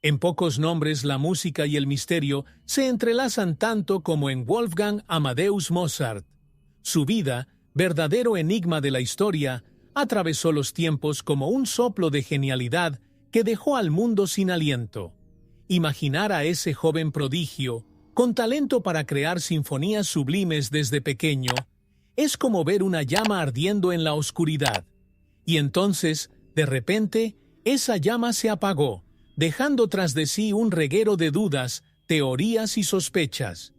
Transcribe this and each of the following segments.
En pocos nombres la música y el misterio se entrelazan tanto como en Wolfgang Amadeus Mozart. Su vida, verdadero enigma de la historia, atravesó los tiempos como un soplo de genialidad que dejó al mundo sin aliento. Imaginar a ese joven prodigio, con talento para crear sinfonías sublimes desde pequeño, es como ver una llama ardiendo en la oscuridad. Y entonces, de repente, esa llama se apagó, dejando tras de sí un reguero de dudas, teorías y sospechas.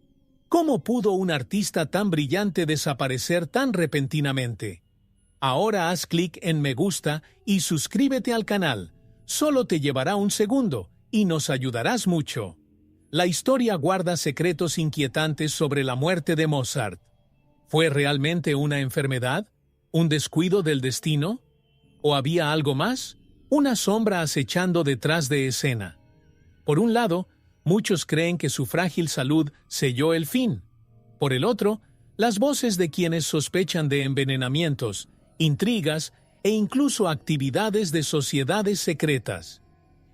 ¿Cómo pudo un artista tan brillante desaparecer tan repentinamente? Ahora haz clic en me gusta y suscríbete al canal. Solo te llevará un segundo y nos ayudarás mucho. La historia guarda secretos inquietantes sobre la muerte de Mozart. ¿Fue realmente una enfermedad? ¿Un descuido del destino? ¿O había algo más? Una sombra acechando detrás de escena. Por un lado, muchos creen que su frágil salud selló el fin. Por el otro, las voces de quienes sospechan de envenenamientos, intrigas e incluso actividades de sociedades secretas.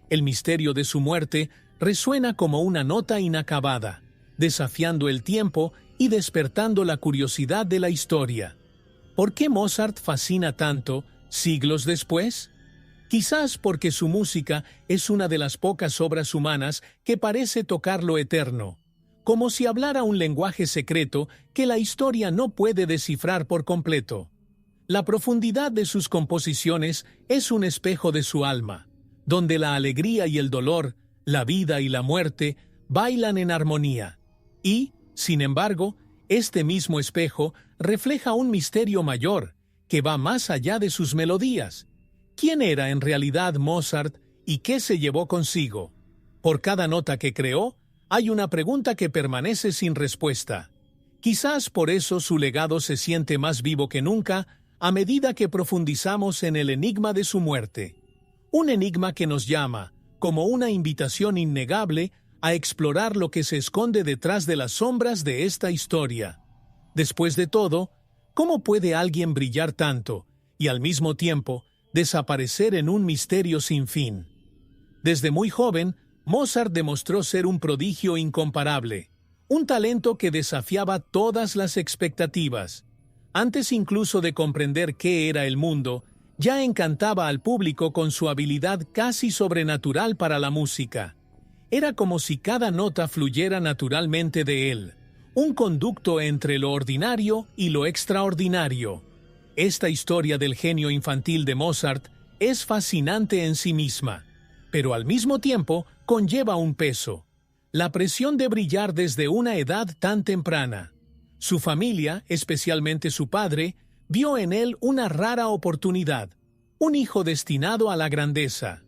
El misterio de su muerte resuena como una nota inacabada, desafiando el tiempo y despertando la curiosidad de la historia. ¿Por qué Mozart fascina tanto siglos después? Quizás porque su música es una de las pocas obras humanas que parece tocar lo eterno, como si hablara un lenguaje secreto que la historia no puede descifrar por completo. La profundidad de sus composiciones es un espejo de su alma, donde la alegría y el dolor, la vida y la muerte bailan en armonía. Y, sin embargo, este mismo espejo refleja un misterio mayor, que va más allá de sus melodías. ¿Quién era en realidad Mozart y qué se llevó consigo? Por cada nota que creó, hay una pregunta que permanece sin respuesta. Quizás por eso su legado se siente más vivo que nunca a medida que profundizamos en el enigma de su muerte. Un enigma que nos llama, como una invitación innegable, a explorar lo que se esconde detrás de las sombras de esta historia. Después de todo, ¿cómo puede alguien brillar tanto y al mismo tiempo desaparecer en un misterio sin fin? Desde muy joven, Mozart demostró ser un prodigio incomparable, un talento que desafiaba todas las expectativas. Antes incluso de comprender qué era el mundo, ya encantaba al público con su habilidad casi sobrenatural para la música. Era como si cada nota fluyera naturalmente de él, un conducto entre lo ordinario y lo extraordinario. Esta historia del genio infantil de Mozart es fascinante en sí misma, pero al mismo tiempo conlleva un peso: la presión de brillar desde una edad tan temprana. Su familia, especialmente su padre, vio en él una rara oportunidad, un hijo destinado a la grandeza.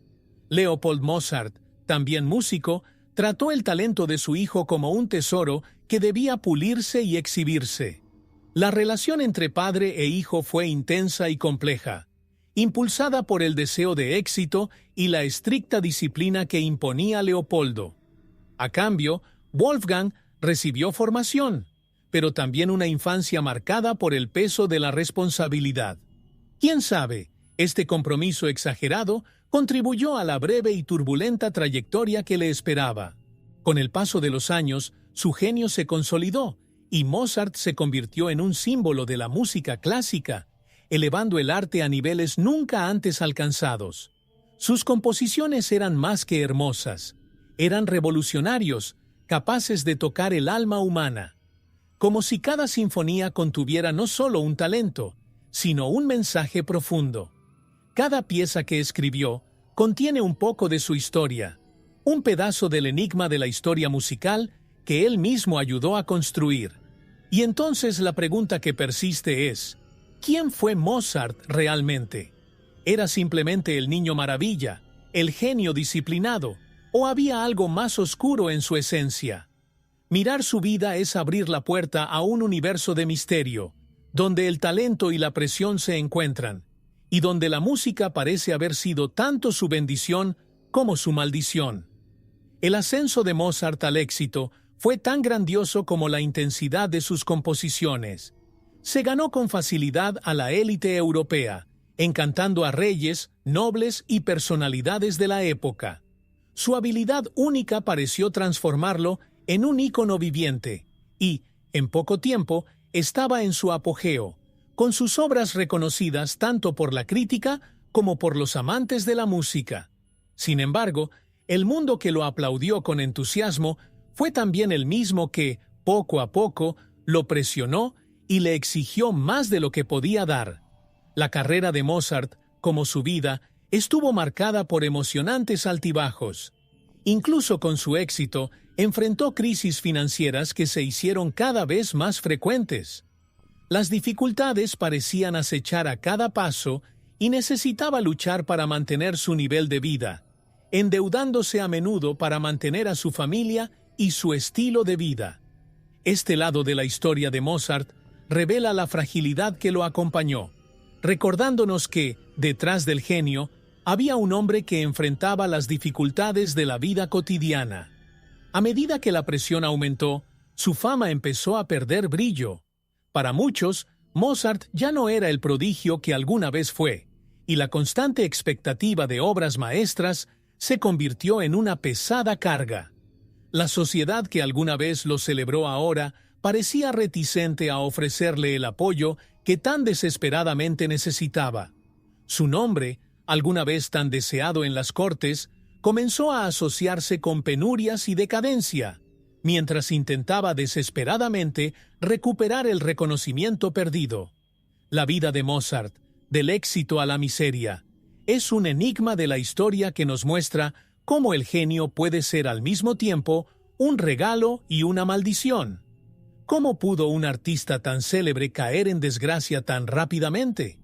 Leopold Mozart, también músico, trató el talento de su hijo como un tesoro que debía pulirse y exhibirse. La relación entre padre e hijo fue intensa y compleja, impulsada por el deseo de éxito y la estricta disciplina que imponía Leopoldo. A cambio, Wolfgang recibió formación, pero también una infancia marcada por el peso de la responsabilidad. ¿Quién sabe? Este compromiso exagerado contribuyó a la breve y turbulenta trayectoria que le esperaba. Con el paso de los años, su genio se consolidó y Mozart se convirtió en un símbolo de la música clásica, elevando el arte a niveles nunca antes alcanzados. Sus composiciones eran más que hermosas, eran revolucionarios, capaces de tocar el alma humana. Como si cada sinfonía contuviera no solo un talento, sino un mensaje profundo. Cada pieza que escribió contiene un poco de su historia, un pedazo del enigma de la historia musical que él mismo ayudó a construir. Y entonces la pregunta que persiste es: ¿quién fue Mozart realmente? ¿Era simplemente el niño maravilla, el genio disciplinado, o había algo más oscuro en su esencia? Mirar su vida es abrir la puerta a un universo de misterio, donde el talento y la presión se encuentran, y donde la música parece haber sido tanto su bendición como su maldición. El ascenso de Mozart al éxito fue tan grandioso como la intensidad de sus composiciones. Se ganó con facilidad a la élite europea, encantando a reyes, nobles y personalidades de la época. su habilidad única pareció transformarlo en un ícono viviente, y, en poco tiempo, estaba en su apogeo, con sus obras reconocidas tanto por la crítica como por los amantes de la música. Sin embargo, el mundo que lo aplaudió con entusiasmo fue también el mismo que, poco a poco, lo presionó y le exigió más de lo que podía dar. La carrera de Mozart, como su vida, estuvo marcada por emocionantes altibajos. Incluso con su éxito, enfrentó crisis financieras que se hicieron cada vez más frecuentes. Las dificultades parecían acechar a cada paso y necesitaba luchar para mantener su nivel de vida, endeudándose a menudo para mantener a su familia y su estilo de vida. Este lado de la historia de Mozart revela la fragilidad que lo acompañó, recordándonos que, detrás del genio, había un hombre que enfrentaba las dificultades de la vida cotidiana. A medida que la presión aumentó, su fama empezó a perder brillo. Para muchos, Mozart ya no era el prodigio que alguna vez fue, y la constante expectativa de obras maestras se convirtió en una pesada carga. La sociedad que alguna vez lo celebró ahora parecía reticente a ofrecerle el apoyo que tan desesperadamente necesitaba. Su nombre, alguna vez tan deseado en las cortes, comenzó a asociarse con penurias y decadencia, mientras intentaba desesperadamente recuperar el reconocimiento perdido. La vida de Mozart, del éxito a la miseria, es un enigma de la historia que nos muestra cómo el genio puede ser al mismo tiempo un regalo y una maldición. ¿Cómo pudo un artista tan célebre caer en desgracia tan rápidamente?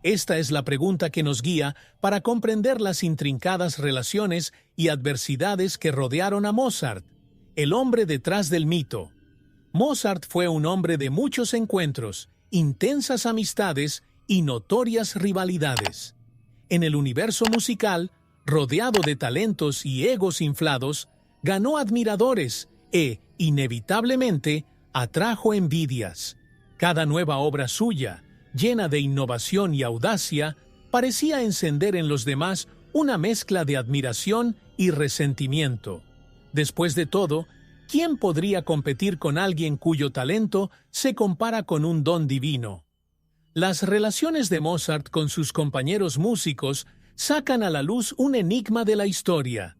Esta es la pregunta que nos guía para comprender las intrincadas relaciones y adversidades que rodearon a Mozart, el hombre detrás del mito. Mozart fue un hombre de muchos encuentros, intensas amistades y notorias rivalidades. En el universo musical, rodeado de talentos y egos inflados, ganó admiradores e, inevitablemente, atrajo envidias. Cada nueva obra suya, llena de innovación y audacia, parecía encender en los demás una mezcla de admiración y resentimiento. Después de todo, ¿quién podría competir con alguien cuyo talento se compara con un don divino? Las relaciones de Mozart con sus compañeros músicos sacan a la luz un enigma de la historia.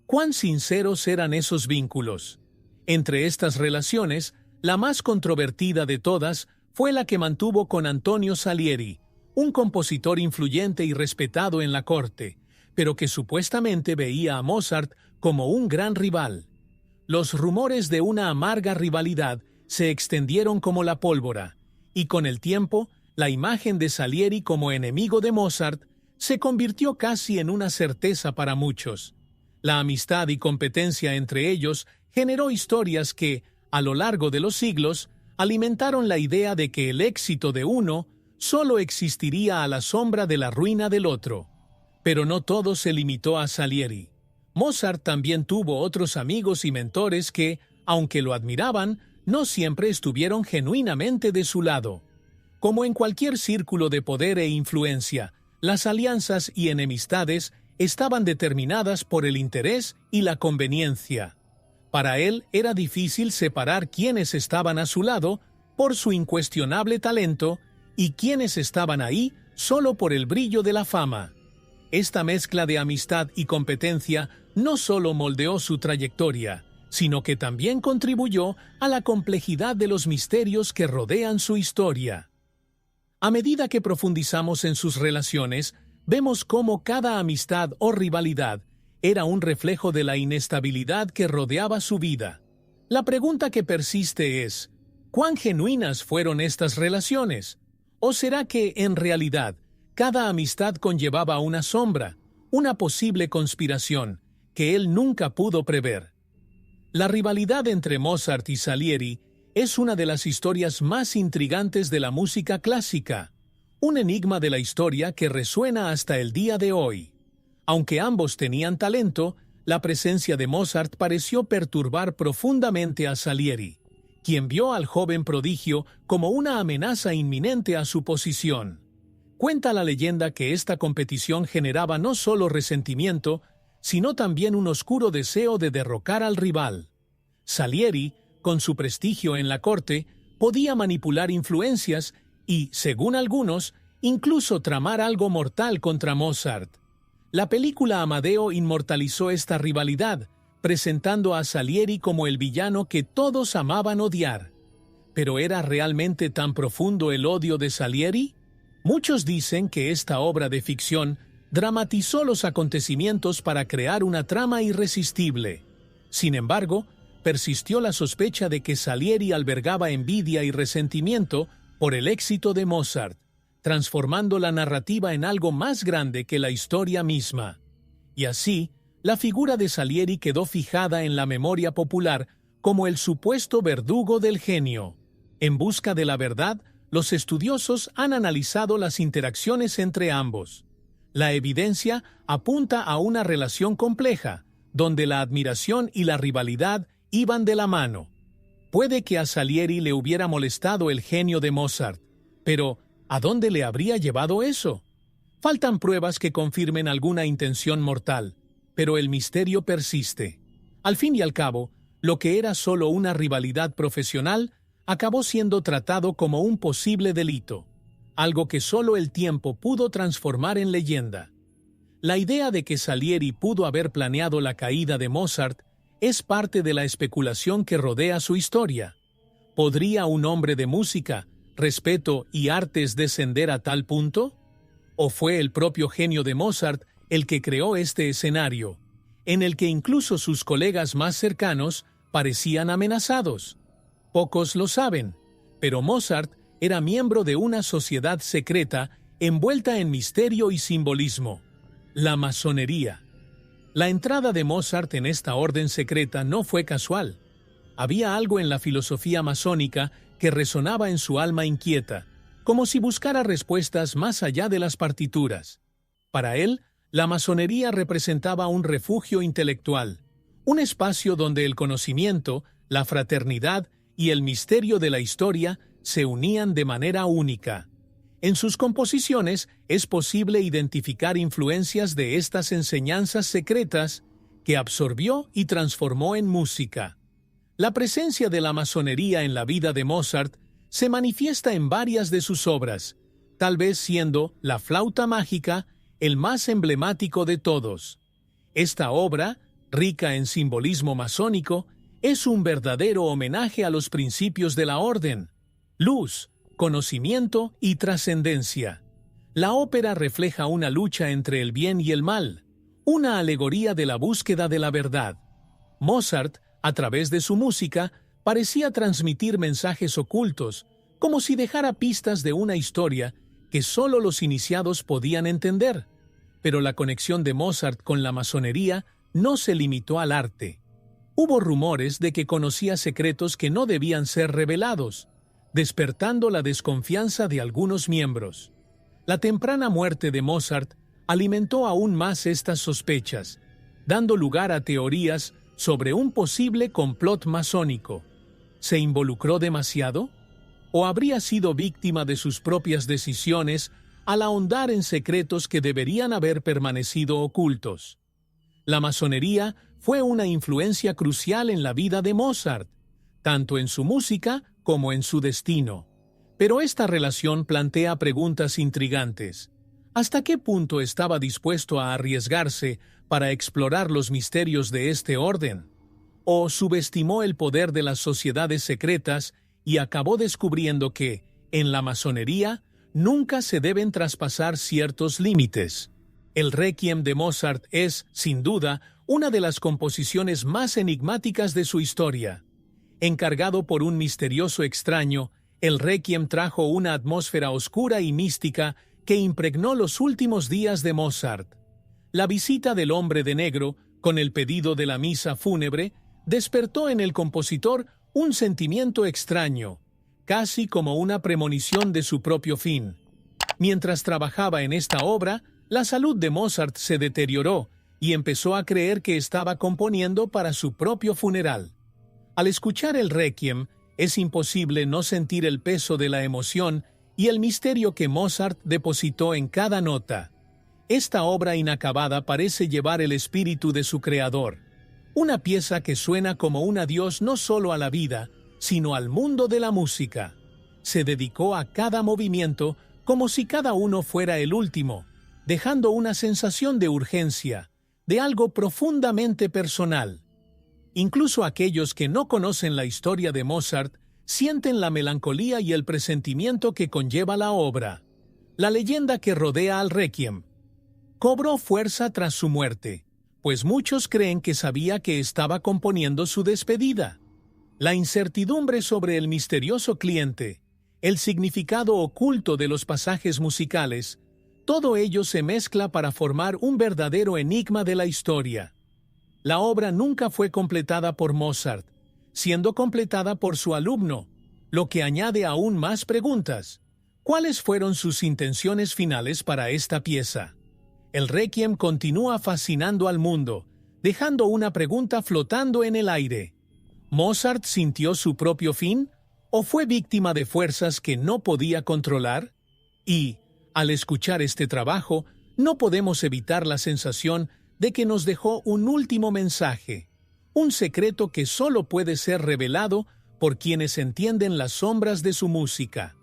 ¿Cuán sinceros eran esos vínculos? Entre estas relaciones, la más controvertida de todas fue la que mantuvo con Antonio Salieri, un compositor influyente y respetado en la corte, pero que supuestamente veía a Mozart como un gran rival. Los rumores de una amarga rivalidad se extendieron como la pólvora, y con el tiempo, la imagen de Salieri como enemigo de Mozart se convirtió casi en una certeza para muchos. La amistad y competencia entre ellos generó historias que, a lo largo de los siglos, alimentaron la idea de que el éxito de uno solo existiría a la sombra de la ruina del otro. Pero no todo se limitó a Salieri. Mozart también tuvo otros amigos y mentores que, aunque lo admiraban, no siempre estuvieron genuinamente de su lado. Como en cualquier círculo de poder e influencia, las alianzas y enemistades estaban determinadas por el interés y la conveniencia. Para él era difícil separar quiénes estaban a su lado por su incuestionable talento y quiénes estaban ahí solo por el brillo de la fama. Esta mezcla de amistad y competencia no solo moldeó su trayectoria, sino que también contribuyó a la complejidad de los misterios que rodean su historia. A medida que profundizamos en sus relaciones, vemos cómo cada amistad o rivalidad era un reflejo de la inestabilidad que rodeaba su vida. La pregunta que persiste es, ¿cuán genuinas fueron estas relaciones? ¿O será que, en realidad, cada amistad conllevaba una sombra, una posible conspiración, que él nunca pudo prever? La rivalidad entre Mozart y Salieri es una de las historias más intrigantes de la música clásica, un enigma de la historia que resuena hasta el día de hoy. Aunque ambos tenían talento, la presencia de Mozart pareció perturbar profundamente a Salieri, quien vio al joven prodigio como una amenaza inminente a su posición. Cuenta la leyenda que esta competición generaba no solo resentimiento, sino también un oscuro deseo de derrocar al rival. Salieri, con su prestigio en la corte, podía manipular influencias y, según algunos, incluso tramar algo mortal contra Mozart. La película Amadeo inmortalizó esta rivalidad, presentando a Salieri como el villano que todos amaban odiar. ¿Pero era realmente tan profundo el odio de Salieri? Muchos dicen que esta obra de ficción dramatizó los acontecimientos para crear una trama irresistible. Sin embargo, persistió la sospecha de que Salieri albergaba envidia y resentimiento por el éxito de Mozart, transformando la narrativa en algo más grande que la historia misma. Y así, la figura de Salieri quedó fijada en la memoria popular como el supuesto verdugo del genio. En busca de la verdad, los estudiosos han analizado las interacciones entre ambos. La evidencia apunta a una relación compleja, donde la admiración y la rivalidad iban de la mano. Puede que a Salieri le hubiera molestado el genio de Mozart, pero ¿a dónde le habría llevado eso? Faltan pruebas que confirmen alguna intención mortal, pero el misterio persiste. Al fin y al cabo, lo que era solo una rivalidad profesional acabó siendo tratado como un posible delito, algo que solo el tiempo pudo transformar en leyenda. La idea de que Salieri pudo haber planeado la caída de Mozart es parte de la especulación que rodea su historia. ¿Podría un hombre de música, respeto y artes descender a tal punto? ¿O fue el propio genio de Mozart el que creó este escenario, en el que incluso sus colegas más cercanos parecían amenazados? Pocos lo saben, pero Mozart era miembro de una sociedad secreta envuelta en misterio y simbolismo: la masonería. La entrada de Mozart en esta orden secreta no fue casual. Había algo en la filosofía masónica que resonaba en su alma inquieta, como si buscara respuestas más allá de las partituras. Para él, la masonería representaba un refugio intelectual, un espacio donde el conocimiento, la fraternidad y el misterio de la historia se unían de manera única. En sus composiciones es posible identificar influencias de estas enseñanzas secretas que absorbió y transformó en música. La presencia de la masonería en la vida de Mozart se manifiesta en varias de sus obras, tal vez siendo La flauta mágica el más emblemático de todos. Esta obra, rica en simbolismo masónico, es un verdadero homenaje a los principios de la orden: luz, conocimiento y trascendencia. La ópera refleja una lucha entre el bien y el mal, una alegoría de la búsqueda de la verdad. Mozart, a través de su música, parecía transmitir mensajes ocultos, como si dejara pistas de una historia que solo los iniciados podían entender. Pero la conexión de Mozart con la masonería no se limitó al arte. Hubo rumores de que conocía secretos que no debían ser revelados, despertando la desconfianza de algunos miembros. La temprana muerte de Mozart alimentó aún más estas sospechas, dando lugar a teorías sobre un posible complot masónico. ¿Se involucró demasiado? ¿O habría sido víctima de sus propias decisiones al ahondar en secretos que deberían haber permanecido ocultos? La masonería fue una influencia crucial en la vida de Mozart, tanto en su música como en su destino. Pero esta relación plantea preguntas intrigantes. ¿Hasta qué punto estaba dispuesto a arriesgarse para explorar los misterios de este orden? ¿O subestimó el poder de las sociedades secretas y acabó descubriendo que, en la masonería, nunca se deben traspasar ciertos límites? El Requiem de Mozart es, sin duda, una de las composiciones más enigmáticas de su historia. Encargado por un misterioso extraño, el Requiem trajo una atmósfera oscura y mística que impregnó los últimos días de Mozart. La visita del hombre de negro, con el pedido de la misa fúnebre, despertó en el compositor un sentimiento extraño, casi como una premonición de su propio fin. Mientras trabajaba en esta obra, la salud de Mozart se deterioró y empezó a creer que estaba componiendo para su propio funeral. Al escuchar el Requiem, es imposible no sentir el peso de la emoción y el misterio que Mozart depositó en cada nota. Esta obra inacabada parece llevar el espíritu de su creador, una pieza que suena como un adiós no solo a la vida, sino al mundo de la música. Se dedicó a cada movimiento como si cada uno fuera el último, dejando una sensación de urgencia, de algo profundamente personal. Incluso aquellos que no conocen la historia de Mozart sienten la melancolía y el presentimiento que conlleva la obra. La leyenda que rodea al Requiem cobró fuerza tras su muerte, pues muchos creen que sabía que estaba componiendo su despedida. La incertidumbre sobre el misterioso cliente, el significado oculto de los pasajes musicales, todo ello se mezcla para formar un verdadero enigma de la historia. La obra nunca fue completada por Mozart, siendo completada por su alumno, lo que añade aún más preguntas. ¿Cuáles fueron sus intenciones finales para esta pieza? El Requiem continúa fascinando al mundo, dejando una pregunta flotando en el aire. ¿Mozart sintió su propio fin o fue víctima de fuerzas que no podía controlar? Y, al escuchar este trabajo, no podemos evitar la sensación de que nos dejó un último mensaje, un secreto que solo puede ser revelado por quienes entienden las sombras de su música.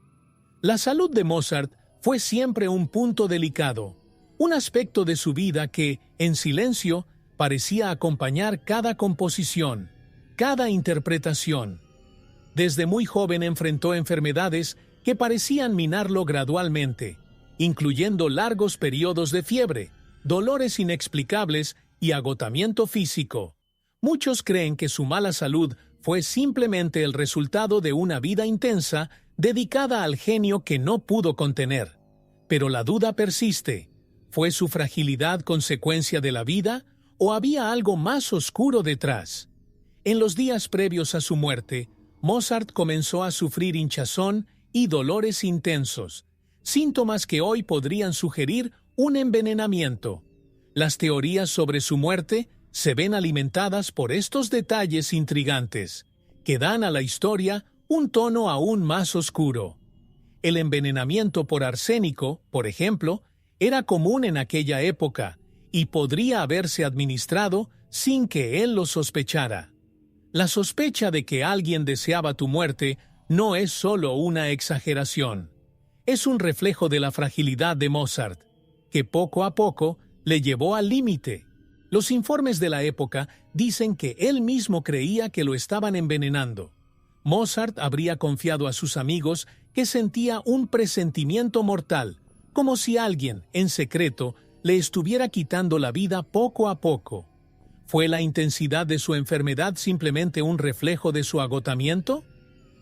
La salud de Mozart fue siempre un punto delicado, un aspecto de su vida que, en silencio, parecía acompañar cada composición, cada interpretación. Desde muy joven enfrentó enfermedades que parecían minarlo gradualmente, incluyendo largos periodos de fiebre, dolores inexplicables y agotamiento físico. Muchos creen que su mala salud fue simplemente el resultado de una vida intensa dedicada al genio que no pudo contener. Pero la duda persiste. ¿Fue su fragilidad consecuencia de la vida o había algo más oscuro detrás? En los días previos a su muerte, Mozart comenzó a sufrir hinchazón y dolores intensos, síntomas que hoy podrían sugerir un envenenamiento. Las teorías sobre su muerte se ven alimentadas por estos detalles intrigantes, que dan a la historia un tono aún más oscuro. El envenenamiento por arsénico, por ejemplo, era común en aquella época y podría haberse administrado sin que él lo sospechara. La sospecha de que alguien deseaba tu muerte no es solo una exageración. Es un reflejo de la fragilidad de Mozart, que poco a poco le llevó al límite. Los informes de la época dicen que él mismo creía que lo estaban envenenando. Mozart habría confiado a sus amigos que sentía un presentimiento mortal, como si alguien, en secreto, le estuviera quitando la vida poco a poco. ¿Fue la intensidad de su enfermedad simplemente un reflejo de su agotamiento?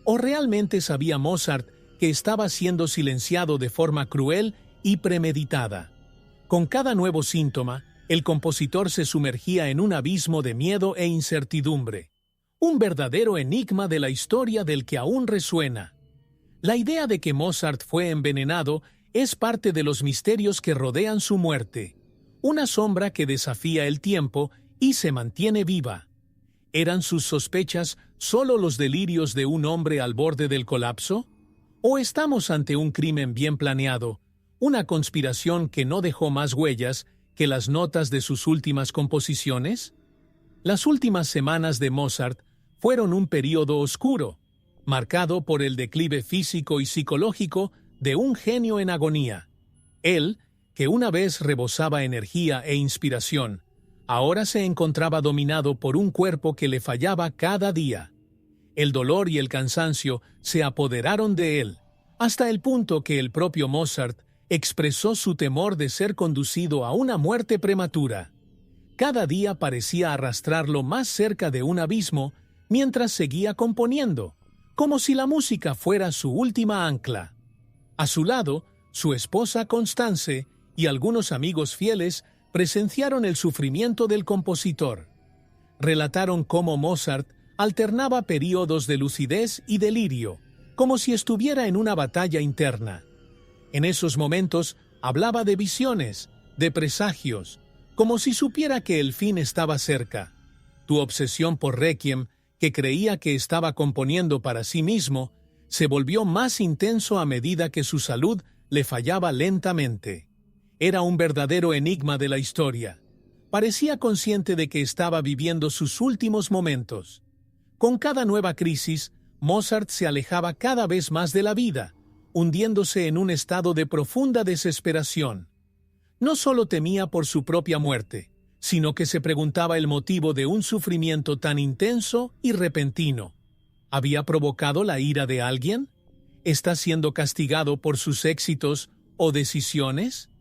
¿O realmente sabía Mozart que estaba siendo silenciado de forma cruel y premeditada? Con cada nuevo síntoma, el compositor se sumergía en un abismo de miedo e incertidumbre, un verdadero enigma de la historia del que aún resuena. La idea de que Mozart fue envenenado es parte de los misterios que rodean su muerte, una sombra que desafía el tiempo y se mantiene viva. ¿Eran sus sospechas solo los delirios de un hombre al borde del colapso? ¿O estamos ante un crimen bien planeado, una conspiración que no dejó más huellas que las notas de sus últimas composiciones? Las últimas semanas de Mozart fueron un período oscuro, marcado por el declive físico y psicológico de un genio en agonía. Él, que una vez rebosaba energía e inspiración, ahora se encontraba dominado por un cuerpo que le fallaba cada día. El dolor y el cansancio se apoderaron de él, hasta el punto que el propio Mozart expresó su temor de ser conducido a una muerte prematura. Cada día parecía arrastrarlo más cerca de un abismo mientras seguía componiendo, como si la música fuera su última ancla. A su lado, su esposa Constance y algunos amigos fieles presenciaron el sufrimiento del compositor. Relataron cómo Mozart alternaba períodos de lucidez y delirio, como si estuviera en una batalla interna. En esos momentos hablaba de visiones, de presagios, como si supiera que el fin estaba cerca. Tu obsesión por Requiem, que creía que estaba componiendo para sí mismo, se volvió más intenso a medida que su salud le fallaba lentamente. Era un verdadero enigma de la historia. Parecía consciente de que estaba viviendo sus últimos momentos. Con cada nueva crisis, Mozart se alejaba cada vez más de la vida, hundiéndose en un estado de profunda desesperación. No solo temía por su propia muerte, sino que se preguntaba el motivo de un sufrimiento tan intenso y repentino. ¿Había provocado la ira de alguien? ¿Está siendo castigado por sus éxitos o decisiones?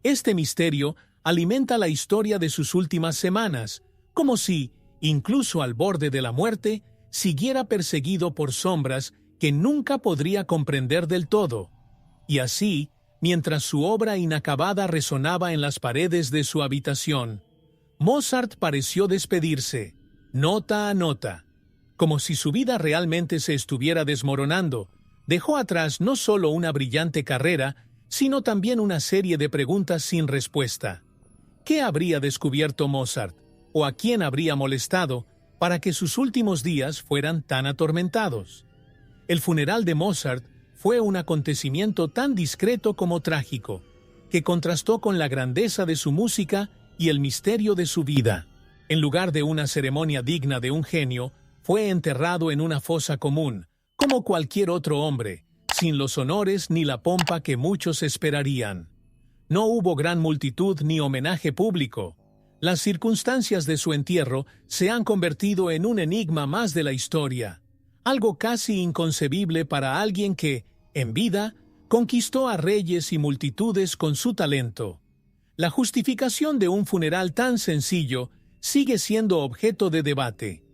Este misterio alimenta la historia de sus últimas semanas, como si, incluso al borde de la muerte, siguiera perseguido por sombras que nunca podría comprender del todo. Y así, mientras su obra inacabada resonaba en las paredes de su habitación, Mozart pareció despedirse, nota a nota. Como si su vida realmente se estuviera desmoronando, dejó atrás no solo una brillante carrera, sino también una serie de preguntas sin respuesta. ¿Qué habría descubierto Mozart? ¿O a quién habría molestado para que sus últimos días fueran tan atormentados? El funeral de Mozart fue un acontecimiento tan discreto como trágico, que contrastó con la grandeza de su música y el misterio de su vida. En lugar de una ceremonia digna de un genio, fue enterrado en una fosa común, como cualquier otro hombre, sin los honores ni la pompa que muchos esperarían. No hubo gran multitud ni homenaje público. Las circunstancias de su entierro se han convertido en un enigma más de la historia, algo casi inconcebible para alguien que, en vida, conquistó a reyes y multitudes con su talento. La justificación de un funeral tan sencillo sigue siendo objeto de debate.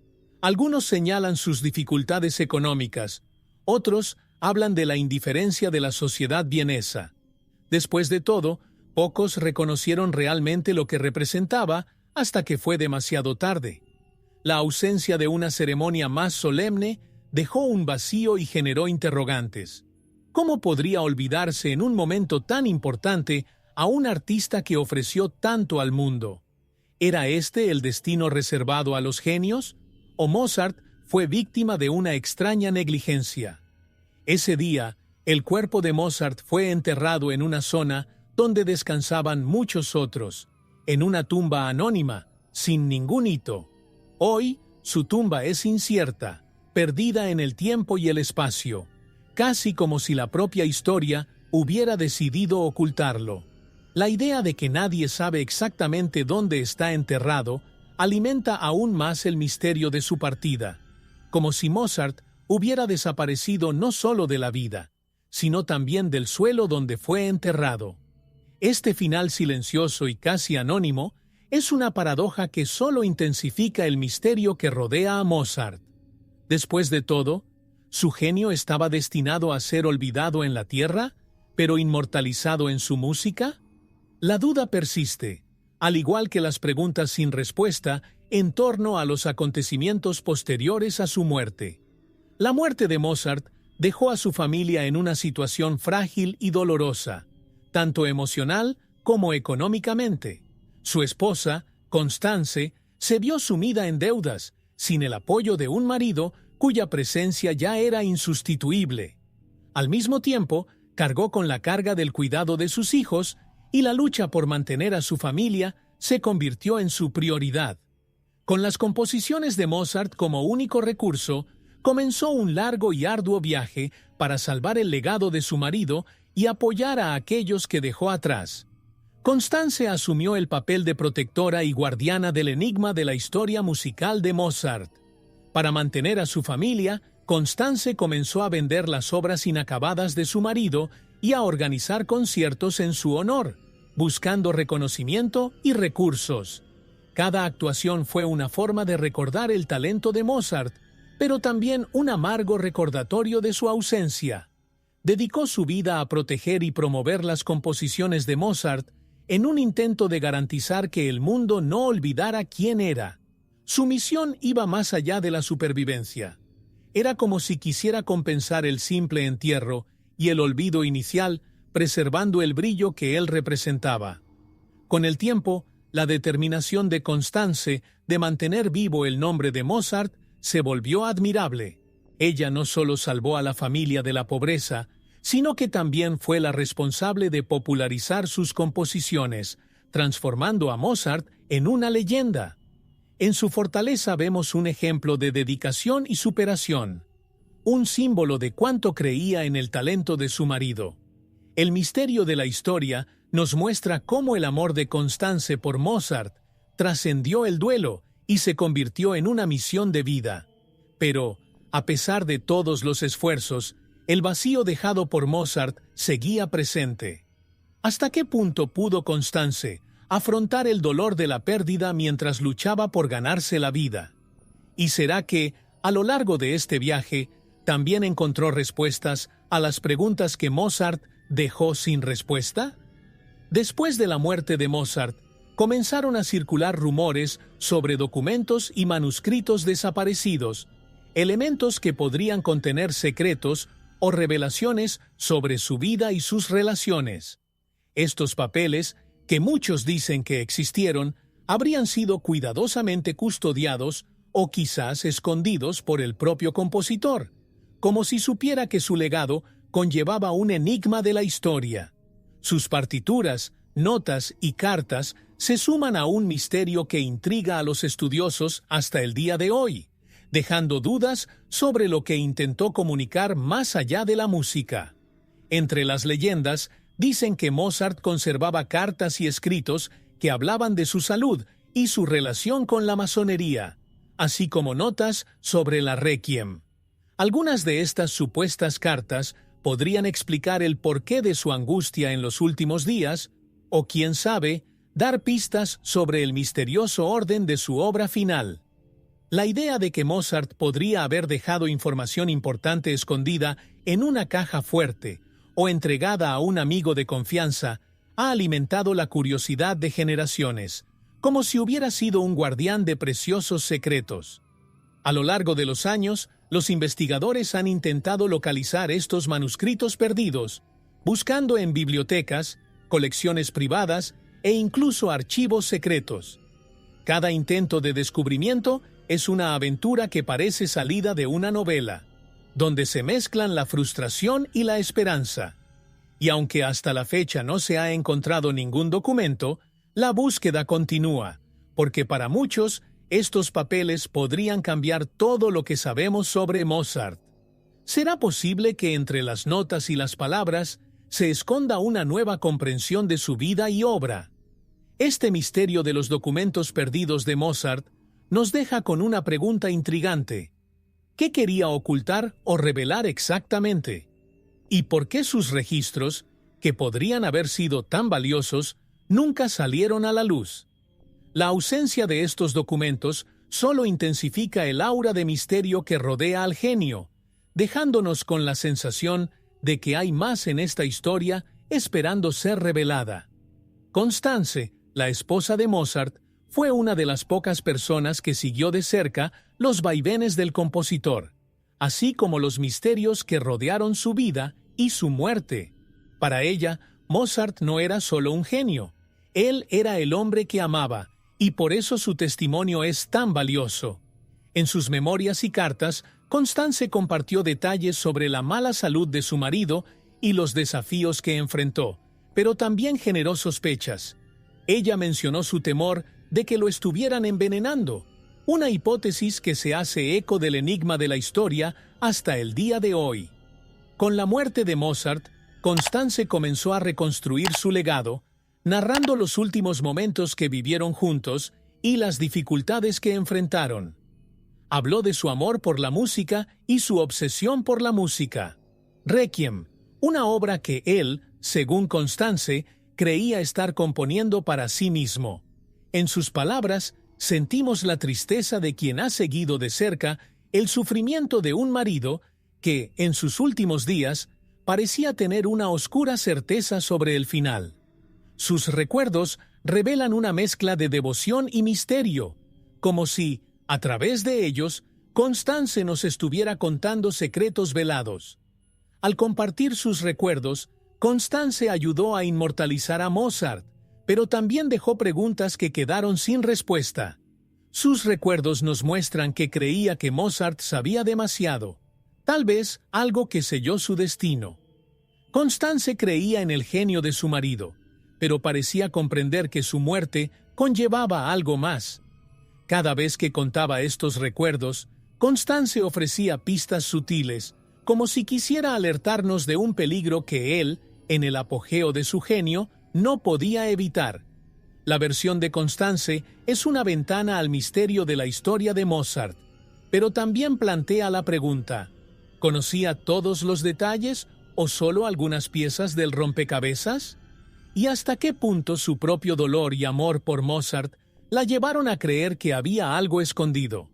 Algunos señalan sus dificultades económicas, otros hablan de la indiferencia de la sociedad vienesa. Después de todo, pocos reconocieron realmente lo que representaba hasta que fue demasiado tarde. La ausencia de una ceremonia más solemne dejó un vacío y generó interrogantes. ¿Cómo podría olvidarse en un momento tan importante a un artista que ofreció tanto al mundo? ¿Era este el destino reservado a los genios? ¿O Mozart fue víctima de una extraña negligencia? Ese día, el cuerpo de Mozart fue enterrado en una zona donde descansaban muchos otros, en una tumba anónima, sin ningún hito. Hoy, su tumba es incierta, perdida en el tiempo y el espacio, casi como si la propia historia hubiera decidido ocultarlo. La idea de que nadie sabe exactamente dónde está enterrado alimenta aún más el misterio de su partida, como si Mozart hubiera desaparecido no solo de la vida, sino también del suelo donde fue enterrado. Este final silencioso y casi anónimo es una paradoja que solo intensifica el misterio que rodea a Mozart. Después de todo, ¿su genio estaba destinado a ser olvidado en la tierra, pero inmortalizado en su música? La duda persiste, al igual que las preguntas sin respuesta en torno a los acontecimientos posteriores a su muerte. La muerte de Mozart dejó a su familia en una situación frágil y dolorosa, tanto emocional como económicamente. Su esposa, Constance, se vio sumida en deudas, sin el apoyo de un marido cuya presencia ya era insustituible. Al mismo tiempo, cargó con la carga del cuidado de sus hijos y la lucha por mantener a su familia se convirtió en su prioridad. Con las composiciones de Mozart como único recurso, comenzó un largo y arduo viaje para salvar el legado de su marido y apoyar a aquellos que dejó atrás. Constance asumió el papel de protectora y guardiana del enigma de la historia musical de Mozart. Para mantener a su familia, Constance comenzó a vender las obras inacabadas de su marido y a organizar conciertos en su honor, buscando reconocimiento y recursos. Cada actuación fue una forma de recordar el talento de Mozart, pero también un amargo recordatorio de su ausencia. Dedicó su vida a proteger y promover las composiciones de Mozart en un intento de garantizar que el mundo no olvidara quién era. Su misión iba más allá de la supervivencia. Era como si quisiera compensar el simple entierro y el olvido inicial, preservando el brillo que él representaba. Con el tiempo, la determinación de Constance de mantener vivo el nombre de Mozart se volvió admirable. Ella no solo salvó a la familia de la pobreza, sino que también fue la responsable de popularizar sus composiciones, transformando a Mozart en una leyenda. En su fortaleza vemos un ejemplo de dedicación y superación, un símbolo de cuánto creía en el talento de su marido. El misterio de la historia nos muestra cómo el amor de Constance por Mozart trascendió el duelo y se convirtió en una misión de vida. Pero, a pesar de todos los esfuerzos, el vacío dejado por Mozart seguía presente. ¿Hasta qué punto pudo Constance afrontar el dolor de la pérdida mientras luchaba por ganarse la vida? ¿Y será que, a lo largo de este viaje, también encontró respuestas a las preguntas que Mozart dejó sin respuesta? Después de la muerte de Mozart, comenzaron a circular rumores sobre documentos y manuscritos desaparecidos, elementos que podrían contener secretos o revelaciones sobre su vida y sus relaciones. Estos papeles, que muchos dicen que existieron, habrían sido cuidadosamente custodiados o quizás escondidos por el propio compositor, como si supiera que su legado conllevaba un enigma de la historia. Sus partituras, notas y cartas se suman a un misterio que intriga a los estudiosos hasta el día de hoy, dejando dudas sobre lo que intentó comunicar más allá de la música. Entre las leyendas, dicen que Mozart conservaba cartas y escritos que hablaban de su salud y su relación con la masonería, así como notas sobre la Requiem. Algunas de estas supuestas cartas podrían explicar el porqué de su angustia en los últimos días, o quién sabe, dar pistas sobre el misterioso orden de su obra final. La idea de que Mozart podría haber dejado información importante escondida en una caja fuerte o entregada a un amigo de confianza ha alimentado la curiosidad de generaciones, como si hubiera sido un guardián de preciosos secretos. A lo largo de los años, los investigadores han intentado localizar estos manuscritos perdidos, buscando en bibliotecas, colecciones privadas e incluso archivos secretos. Cada intento de descubrimiento es una aventura que parece salida de una novela, donde se mezclan la frustración y la esperanza. Y aunque hasta la fecha no se ha encontrado ningún documento, la búsqueda continúa, porque para muchos, estos papeles podrían cambiar todo lo que sabemos sobre Mozart. ¿Será posible que entre las notas y las palabras se esconda una nueva comprensión de su vida y obra? Este misterio de los documentos perdidos de Mozart nos deja con una pregunta intrigante. ¿Qué quería ocultar o revelar exactamente? ¿Y por qué sus registros, que podrían haber sido tan valiosos, nunca salieron a la luz? La ausencia de estos documentos solo intensifica el aura de misterio que rodea al genio, dejándonos con la sensación de que hay más en esta historia esperando ser revelada. Constance, la esposa de Mozart, fue una de las pocas personas que siguió de cerca los vaivenes del compositor, así como los misterios que rodearon su vida y su muerte. Para ella, Mozart no era solo un genio, él era el hombre que amaba, y por eso su testimonio es tan valioso. En sus memorias y cartas, Constance compartió detalles sobre la mala salud de su marido y los desafíos que enfrentó, pero también generó sospechas. Ella mencionó su temor de que lo estuvieran envenenando, una hipótesis que se hace eco del enigma de la historia hasta el día de hoy. Con la muerte de Mozart, Constance comenzó a reconstruir su legado, narrando los últimos momentos que vivieron juntos y las dificultades que enfrentaron. Habló de su amor por la música y su obsesión por la música. Requiem, una obra que él, según Constance, creía estar componiendo para sí mismo. En sus palabras, sentimos la tristeza de quien ha seguido de cerca el sufrimiento de un marido que, en sus últimos días, parecía tener una oscura certeza sobre el final. Sus recuerdos revelan una mezcla de devoción y misterio, como si, a través de ellos, Constance nos estuviera contando secretos velados. Al compartir sus recuerdos, Constance ayudó a inmortalizar a Mozart, pero también dejó preguntas que quedaron sin respuesta. Sus recuerdos nos muestran que creía que Mozart sabía demasiado, tal vez algo que selló su destino. Constance creía en el genio de su marido, pero parecía comprender que su muerte conllevaba algo más. Cada vez que contaba estos recuerdos, Constance ofrecía pistas sutiles, como si quisiera alertarnos de un peligro que él, en el apogeo de su genio, no podía evitar. La versión de Constance es una ventana al misterio de la historia de Mozart, pero también plantea la pregunta: ¿conocía todos los detalles o solo algunas piezas del rompecabezas? ¿Y hasta qué punto su propio dolor y amor por Mozart la llevaron a creer que había algo escondido?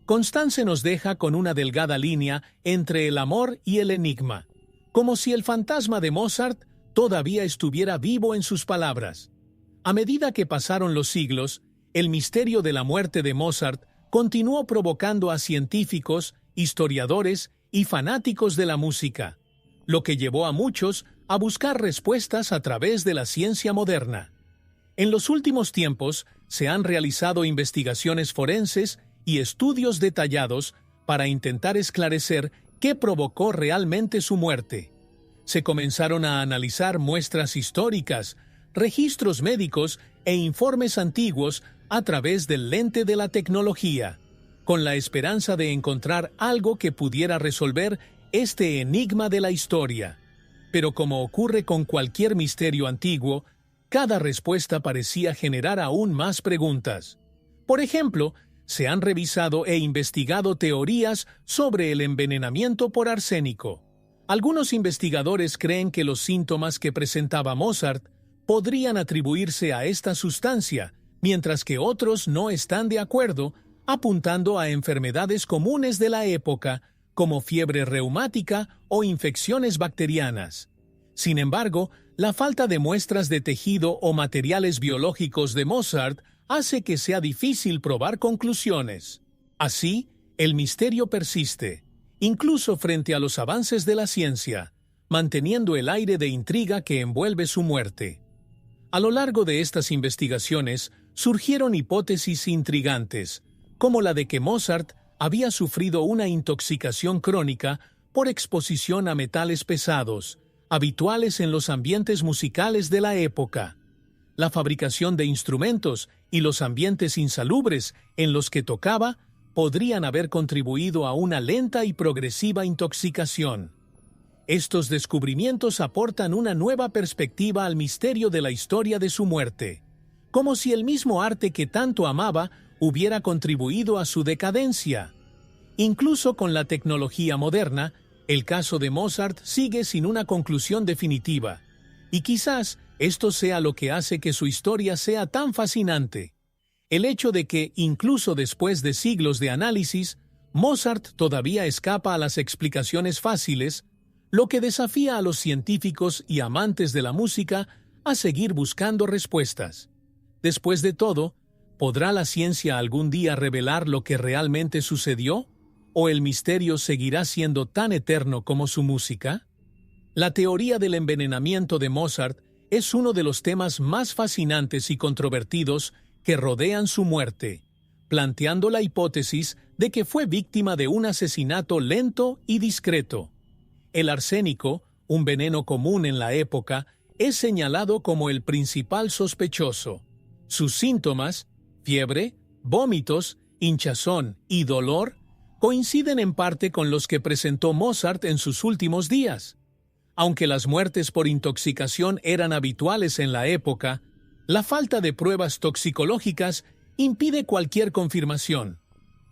Constance nos deja con una delgada línea entre el amor y el enigma, como si el fantasma de Mozart todavía estuviera vivo en sus palabras. A medida que pasaron los siglos, el misterio de la muerte de Mozart continuó provocando a científicos, historiadores y fanáticos de la música, lo que llevó a muchos a buscar respuestas a través de la ciencia moderna. En los últimos tiempos se han realizado investigaciones forenses y estudios detallados para intentar esclarecer qué provocó realmente su muerte. Se comenzaron a analizar muestras históricas, registros médicos e informes antiguos a través del lente de la tecnología, con la esperanza de encontrar algo que pudiera resolver este enigma de la historia. Pero como ocurre con cualquier misterio antiguo, cada respuesta parecía generar aún más preguntas. Por ejemplo, se han revisado e investigado teorías sobre el envenenamiento por arsénico. Algunos investigadores creen que los síntomas que presentaba Mozart podrían atribuirse a esta sustancia, mientras que otros no están de acuerdo, apuntando a enfermedades comunes de la época, como fiebre reumática o infecciones bacterianas. Sin embargo, la falta de muestras de tejido o materiales biológicos de Mozart hace que sea difícil probar conclusiones. Así, el misterio persiste, incluso frente a los avances de la ciencia, manteniendo el aire de intriga que envuelve su muerte. A lo largo de estas investigaciones, surgieron hipótesis intrigantes, como la de que Mozart había sufrido una intoxicación crónica por exposición a metales pesados, habituales en los ambientes musicales de la época. La fabricación de instrumentos y los ambientes insalubres en los que tocaba podrían haber contribuido a una lenta y progresiva intoxicación. Estos descubrimientos aportan una nueva perspectiva al misterio de la historia de su muerte, como si el mismo arte que tanto amaba hubiera contribuido a su decadencia. Incluso con la tecnología moderna, el caso de Mozart sigue sin una conclusión definitiva, y quizás esto sea lo que hace que su historia sea tan fascinante. El hecho de que, incluso después de siglos de análisis, Mozart todavía escapa a las explicaciones fáciles, lo que desafía a los científicos y amantes de la música a seguir buscando respuestas. Después de todo, ¿podrá la ciencia algún día revelar lo que realmente sucedió? ¿O el misterio seguirá siendo tan eterno como su música? La teoría del envenenamiento de Mozart es uno de los temas más fascinantes y controvertidos que rodean su muerte, planteando la hipótesis de que fue víctima de un asesinato lento y discreto. El arsénico, un veneno común en la época, es señalado como el principal sospechoso. Sus síntomas, fiebre, vómitos, hinchazón y dolor, coinciden en parte con los que presentó Mozart en sus últimos días. Aunque las muertes por intoxicación eran habituales en la época, la falta de pruebas toxicológicas impide cualquier confirmación,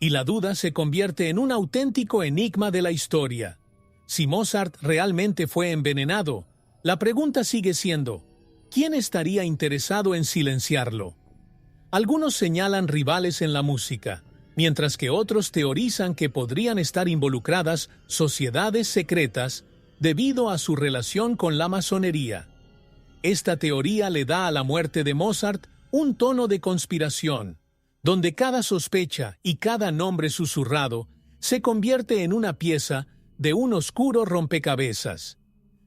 y la duda se convierte en un auténtico enigma de la historia. Si Mozart realmente fue envenenado, la pregunta sigue siendo, ¿quién estaría interesado en silenciarlo? Algunos señalan rivales en la música, mientras que otros teorizan que podrían estar involucradas sociedades secretas debido a su relación con la masonería. Esta teoría le da a la muerte de Mozart un tono de conspiración, donde cada sospecha y cada nombre susurrado se convierte en una pieza de un oscuro rompecabezas.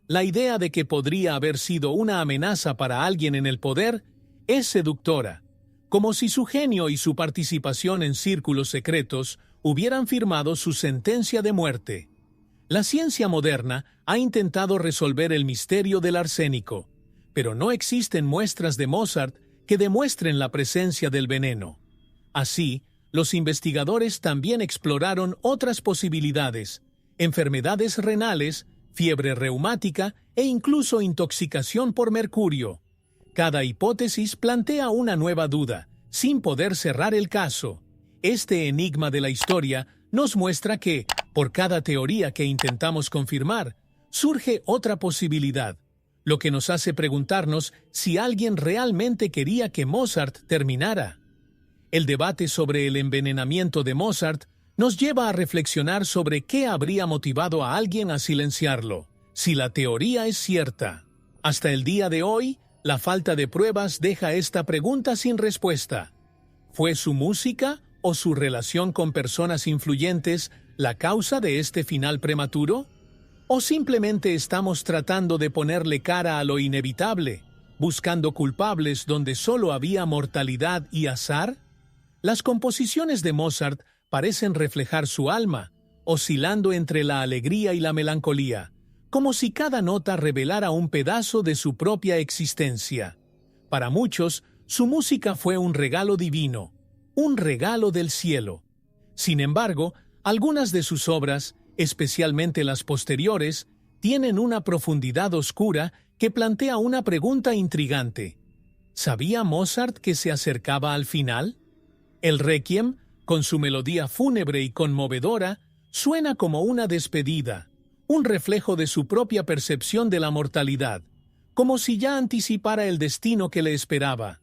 La idea de que podría haber sido una amenaza para alguien en el poder es seductora, como si su genio y su participación en círculos secretos hubieran firmado su sentencia de muerte. La ciencia moderna ha intentado resolver el misterio del arsénico, pero no existen muestras de Mozart que demuestren la presencia del veneno. Así, los investigadores también exploraron otras posibilidades: enfermedades renales, fiebre reumática e incluso intoxicación por mercurio. Cada hipótesis plantea una nueva duda, sin poder cerrar el caso. Este enigma de la historia nos muestra que, por cada teoría que intentamos confirmar, surge otra posibilidad, lo que nos hace preguntarnos si alguien realmente quería que Mozart terminara. El debate sobre el envenenamiento de Mozart nos lleva a reflexionar sobre qué habría motivado a alguien a silenciarlo, si la teoría es cierta. Hasta el día de hoy, la falta de pruebas deja esta pregunta sin respuesta. ¿Fue su música o su relación con personas influyentes la causa de este final prematuro? ¿O simplemente estamos tratando de ponerle cara a lo inevitable, buscando culpables donde solo había mortalidad y azar? Las composiciones de Mozart parecen reflejar su alma, oscilando entre la alegría y la melancolía, como si cada nota revelara un pedazo de su propia existencia. Para muchos, su música fue un regalo divino, un regalo del cielo. Sin embargo, algunas de sus obras, especialmente las posteriores, tienen una profundidad oscura que plantea una pregunta intrigante. ¿Sabía Mozart que se acercaba al final? El Requiem, con su melodía fúnebre y conmovedora, suena como una despedida, un reflejo de su propia percepción de la mortalidad, como si ya anticipara el destino que le esperaba.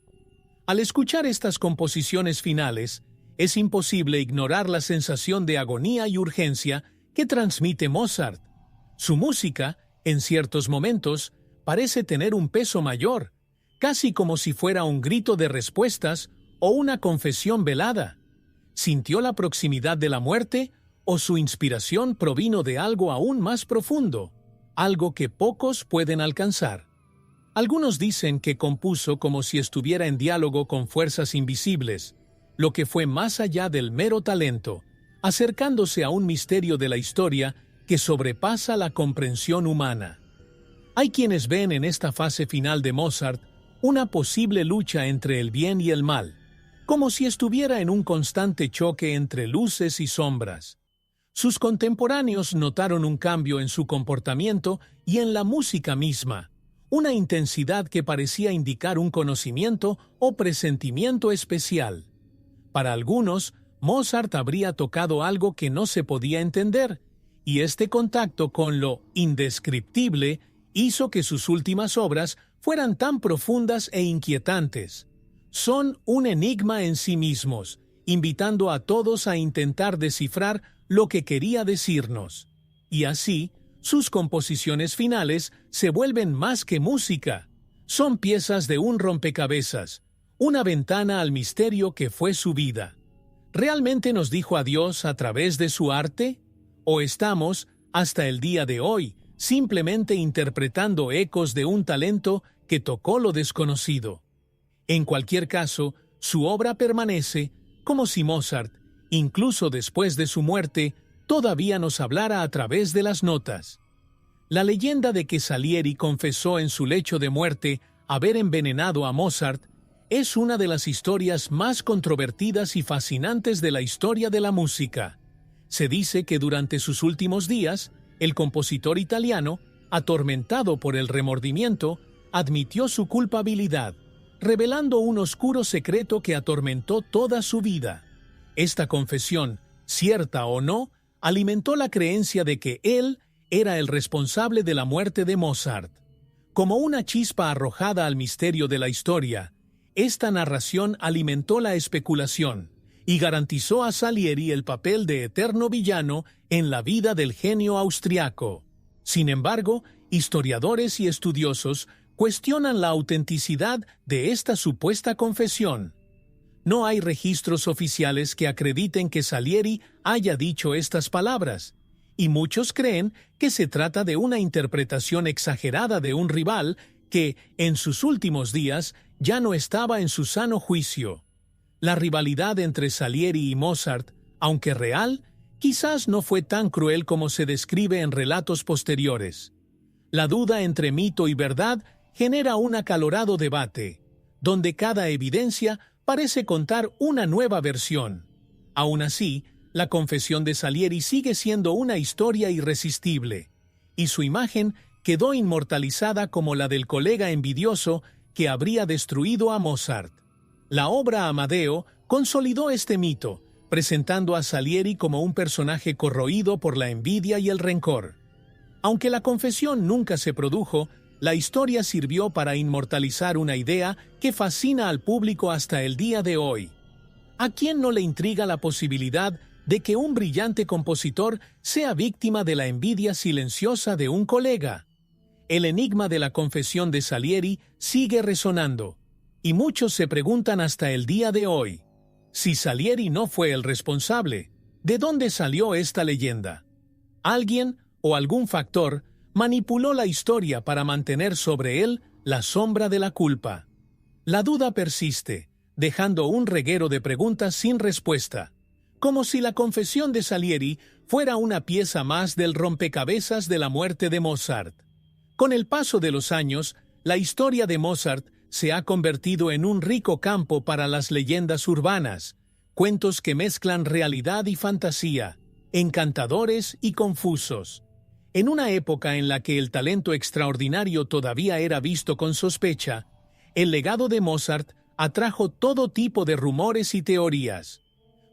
Al escuchar estas composiciones finales, es imposible ignorar la sensación de agonía y urgencia que transmite Mozart. Su música, en ciertos momentos, parece tener un peso mayor, casi como si fuera un grito de respuestas o una confesión velada. ¿Sintió la proximidad de la muerte o su inspiración provino de algo aún más profundo, algo que pocos pueden alcanzar? Algunos dicen que compuso como si estuviera en diálogo con fuerzas invisibles, lo que fue más allá del mero talento, acercándose a un misterio de la historia que sobrepasa la comprensión humana. Hay quienes ven en esta fase final de Mozart una posible lucha entre el bien y el mal, como si estuviera en un constante choque entre luces y sombras. Sus contemporáneos notaron un cambio en su comportamiento y en la música misma, una intensidad que parecía indicar un conocimiento o presentimiento especial. Para algunos, Mozart habría tocado algo que no se podía entender, y este contacto con lo indescriptible hizo que sus últimas obras fueran tan profundas e inquietantes. Son un enigma en sí mismos, invitando a todos a intentar descifrar lo que quería decirnos. Y así, sus composiciones finales se vuelven más que música. Son piezas de un rompecabezas, una ventana al misterio que fue su vida. ¿Realmente nos dijo adiós a través de su arte? ¿O estamos, hasta el día de hoy, simplemente interpretando ecos de un talento que tocó lo desconocido? En cualquier caso, su obra permanece como si Mozart, incluso después de su muerte, todavía nos hablara a través de las notas. La leyenda de que Salieri confesó en su lecho de muerte haber envenenado a Mozart es una de las historias más controvertidas y fascinantes de la historia de la música. Se dice que durante sus últimos días, el compositor italiano, atormentado por el remordimiento, admitió su culpabilidad, revelando un oscuro secreto que atormentó toda su vida. Esta confesión, cierta o no, alimentó la creencia de que él era el responsable de la muerte de Mozart. Como una chispa arrojada al misterio de la historia, esta narración alimentó la especulación y garantizó a Salieri el papel de eterno villano en la vida del genio austriaco. Sin embargo, historiadores y estudiosos cuestionan la autenticidad de esta supuesta confesión. No hay registros oficiales que acrediten que Salieri haya dicho estas palabras, y muchos creen que se trata de una interpretación exagerada de un rival que, en sus últimos días, ya no estaba en su sano juicio. La rivalidad entre Salieri y Mozart, aunque real, quizás no fue tan cruel como se describe en relatos posteriores. La duda entre mito y verdad genera un acalorado debate, donde cada evidencia parece contar una nueva versión. Aún así, la confesión de Salieri sigue siendo una historia irresistible, y su imagen quedó inmortalizada como la del colega envidioso que habría destruido a Mozart. La obra Amadeo consolidó este mito, presentando a Salieri como un personaje corroído por la envidia y el rencor. Aunque la confesión nunca se produjo, la historia sirvió para inmortalizar una idea que fascina al público hasta el día de hoy. ¿A quién no le intriga la posibilidad de que un brillante compositor sea víctima de la envidia silenciosa de un colega? El enigma de la confesión de Salieri sigue resonando, y muchos se preguntan hasta el día de hoy, si Salieri no fue el responsable, ¿de dónde salió esta leyenda? ¿Alguien o algún factor manipuló la historia para mantener sobre él la sombra de la culpa? La duda persiste, dejando un reguero de preguntas sin respuesta, como si la confesión de Salieri fuera una pieza más del rompecabezas de la muerte de Mozart. Con el paso de los años, la historia de Mozart se ha convertido en un rico campo para las leyendas urbanas, cuentos que mezclan realidad y fantasía, encantadores y confusos. En una época en la que el talento extraordinario todavía era visto con sospecha, el legado de Mozart atrajo todo tipo de rumores y teorías.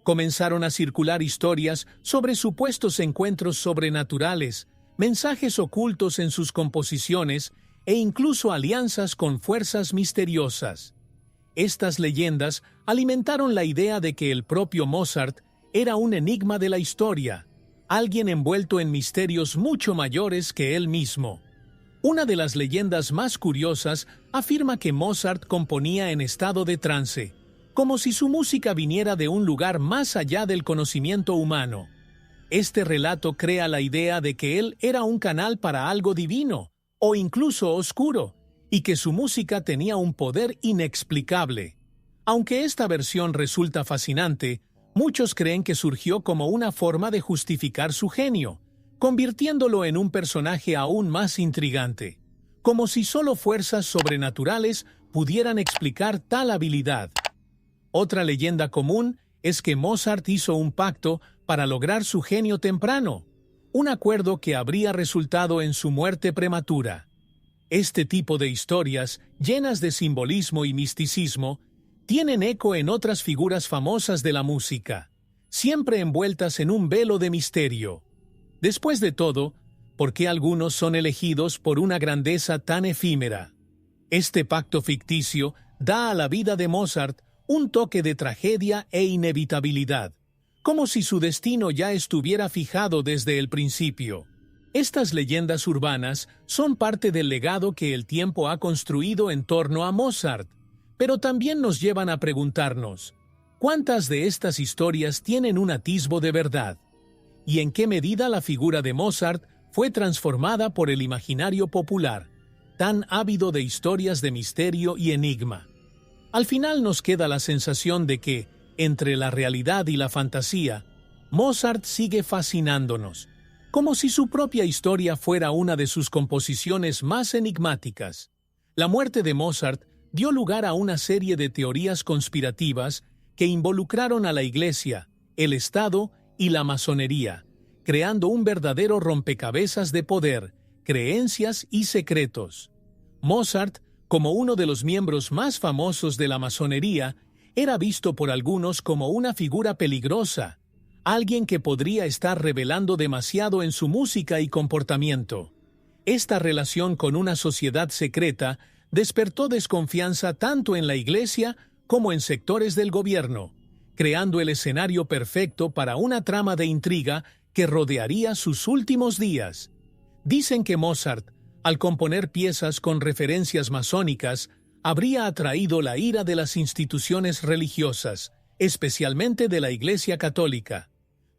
Comenzaron a circular historias sobre supuestos encuentros sobrenaturales, mensajes ocultos en sus composiciones e incluso alianzas con fuerzas misteriosas. Estas leyendas alimentaron la idea de que el propio Mozart era un enigma de la historia, alguien envuelto en misterios mucho mayores que él mismo. Una de las leyendas más curiosas afirma que Mozart componía en estado de trance, como si su música viniera de un lugar más allá del conocimiento humano. Este relato crea la idea de que él era un canal para algo divino, o incluso oscuro, y que su música tenía un poder inexplicable. Aunque esta versión resulta fascinante, muchos creen que surgió como una forma de justificar su genio, convirtiéndolo en un personaje aún más intrigante, como si solo fuerzas sobrenaturales pudieran explicar tal habilidad. Otra leyenda común es que Mozart hizo un pacto para lograr su genio temprano, un acuerdo que habría resultado en su muerte prematura. Este tipo de historias, llenas de simbolismo y misticismo, tienen eco en otras figuras famosas de la música, siempre envueltas en un velo de misterio. Después de todo, ¿por qué algunos son elegidos por una grandeza tan efímera? Este pacto ficticio da a la vida de Mozart un toque de tragedia e inevitabilidad, como si su destino ya estuviera fijado desde el principio. Estas leyendas urbanas son parte del legado que el tiempo ha construido en torno a Mozart, pero también nos llevan a preguntarnos, ¿cuántas de estas historias tienen un atisbo de verdad? ¿Y en qué medida la figura de Mozart fue transformada por el imaginario popular, tan ávido de historias de misterio y enigma? Al final nos queda la sensación de que, entre la realidad y la fantasía, Mozart sigue fascinándonos, como si su propia historia fuera una de sus composiciones más enigmáticas. La muerte de Mozart dio lugar a una serie de teorías conspirativas que involucraron a la Iglesia, el Estado y la masonería, creando un verdadero rompecabezas de poder, creencias y secretos. Mozart, como uno de los miembros más famosos de la masonería, era visto por algunos como una figura peligrosa, alguien que podría estar revelando demasiado en su música y comportamiento. Esta relación con una sociedad secreta despertó desconfianza tanto en la Iglesia como en sectores del gobierno, creando el escenario perfecto para una trama de intriga que rodearía sus últimos días. Dicen que Mozart, al componer piezas con referencias masónicas, habría atraído la ira de las instituciones religiosas, especialmente de la Iglesia Católica.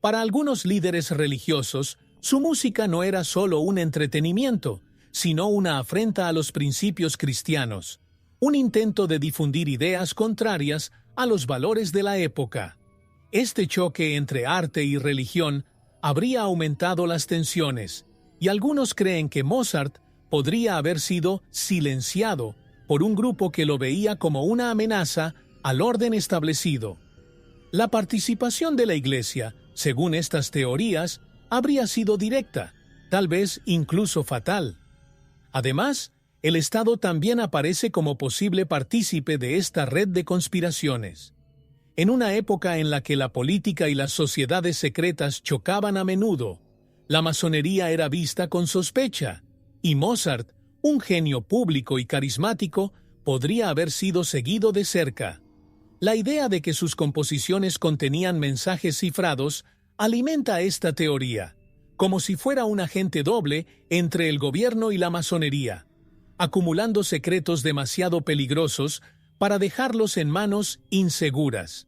Para algunos líderes religiosos, su música no era solo un entretenimiento, sino una afrenta a los principios cristianos, un intento de difundir ideas contrarias a los valores de la época. Este choque entre arte y religión habría aumentado las tensiones, y algunos creen que Mozart podría haber sido silenciado por un grupo que lo veía como una amenaza al orden establecido. La participación de la Iglesia, según estas teorías, habría sido directa, tal vez incluso fatal. Además, el Estado también aparece como posible partícipe de esta red de conspiraciones. En una época en la que la política y las sociedades secretas chocaban a menudo, la masonería era vista con sospecha, y Mozart, un genio público y carismático, podría haber sido seguido de cerca. La idea de que sus composiciones contenían mensajes cifrados alimenta esta teoría, como si fuera un agente doble entre el gobierno y la masonería, acumulando secretos demasiado peligrosos para dejarlos en manos inseguras.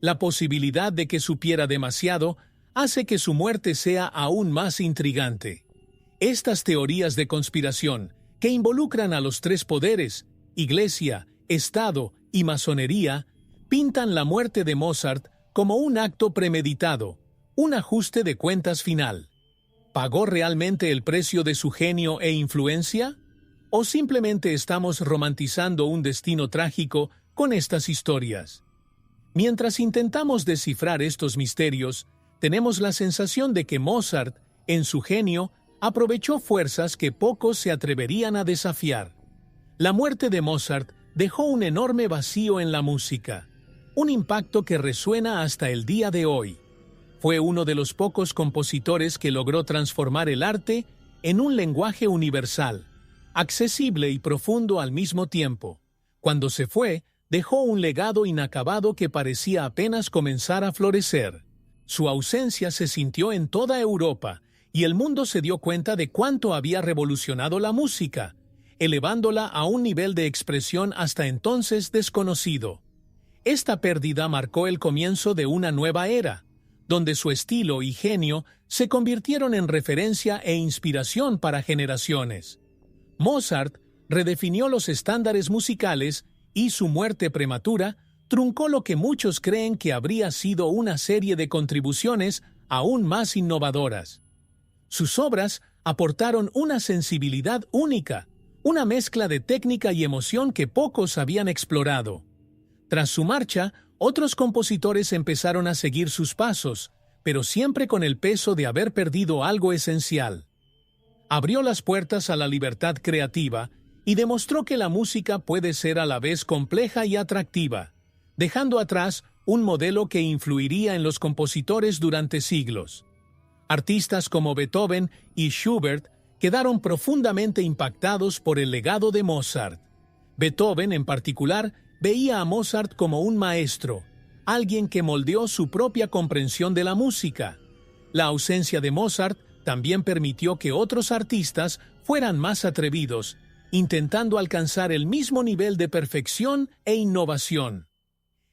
La posibilidad de que supiera demasiado hace que su muerte sea aún más intrigante. Estas teorías de conspiración, que involucran a los tres poderes, Iglesia, Estado y masonería, pintan la muerte de Mozart como un acto premeditado, un ajuste de cuentas final. ¿Pagó realmente el precio de su genio e influencia? ¿O simplemente estamos romantizando un destino trágico con estas historias? Mientras intentamos descifrar estos misterios, tenemos la sensación de que Mozart, en su genio, aprovechó fuerzas que pocos se atreverían a desafiar. La muerte de Mozart dejó un enorme vacío en la música, un impacto que resuena hasta el día de hoy. Fue uno de los pocos compositores que logró transformar el arte en un lenguaje universal, accesible y profundo al mismo tiempo. Cuando se fue, dejó un legado inacabado que parecía apenas comenzar a florecer. Su ausencia se sintió en toda Europa, y el mundo se dio cuenta de cuánto había revolucionado la música, elevándola a un nivel de expresión hasta entonces desconocido. Esta pérdida marcó el comienzo de una nueva era, donde su estilo y genio se convirtieron en referencia e inspiración para generaciones. Mozart redefinió los estándares musicales y su muerte prematura truncó lo que muchos creen que habría sido una serie de contribuciones aún más innovadoras. Sus obras aportaron una sensibilidad única, una mezcla de técnica y emoción que pocos habían explorado. Tras su marcha, otros compositores empezaron a seguir sus pasos, pero siempre con el peso de haber perdido algo esencial. Abrió las puertas a la libertad creativa y demostró que la música puede ser a la vez compleja y atractiva, dejando atrás un modelo que influiría en los compositores durante siglos. Artistas como Beethoven y Schubert quedaron profundamente impactados por el legado de Mozart. Beethoven, en particular, veía a Mozart como un maestro, alguien que moldeó su propia comprensión de la música. La ausencia de Mozart también permitió que otros artistas fueran más atrevidos, intentando alcanzar el mismo nivel de perfección e innovación.